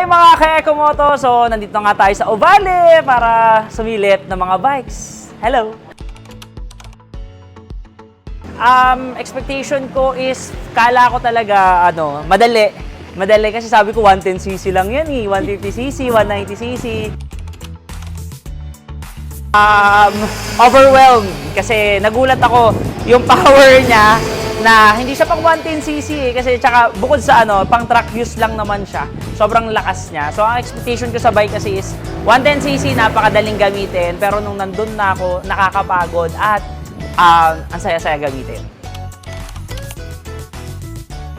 Hi mga ka-Ekomoto! So, nandito nga tayo sa Ovale para sumilip ng mga bikes. Hello! Expectation ko is, kala ko talaga, madali. Madali kasi sabi ko 110cc lang yan eh. 150cc, 190cc. Overwhelmed kasi nagulat ako yung power niya na hindi siya pang 110cc eh, kasi tsaka bukod sa pang track use lang naman siya. Sobrang lakas niya. So ang expectation ko sa bike kasi is 110cc, napakadaling gamitin, pero nung nandun na ako, nakakapagod at ang saya-saya gamitin.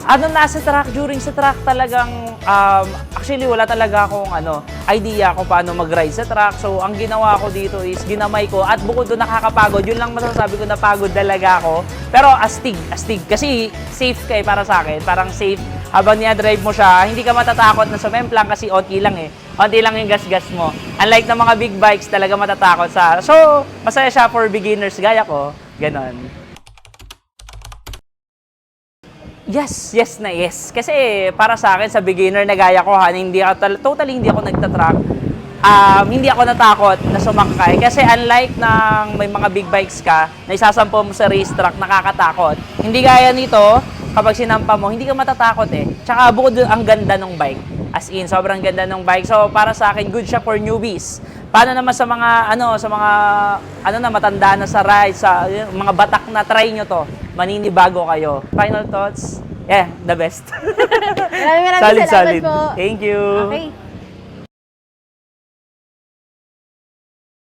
Nasa track, during sa track talagang, actually wala talaga akong idea kung paano mag-ride sa track. So, ang ginawa ko dito is ginamay ko at bukod doon nakakapagod, yun lang masasabi ko na pagod talaga ako. Pero astig. Kasi safe kay para sa akin, parang safe. Habang niya-drive mo siya, hindi ka matatakot na sumemplang kasi onti lang eh. Onti lang yung gas-gas mo. Unlike ng mga big bikes, talaga matatakot sa. So, masaya siya for beginners gaya ko. Ganon. Yes na yes. Kasi para sa akin, sa beginner na gaya ko, totally hindi ako nagtatrack. Hindi ako natakot na sumakay. Kasi unlike ng may mga big bikes ka, na isasampo mo sa racetrack, nakakatakot. Hindi gaya nito, kapag sinampa mo, hindi ka matatakot eh. Tsaka bukod doon, ang ganda ng bike. As in, sobrang ganda ng bike. So, para sa akin, good siya for newbies. Paano naman sa mga, matanda na sa ride, sa mga batak na, try nyo to. Maninibago kayo. Final thoughts? Yeah, the best. Maraming salamat solid. po. Thank you. Okay.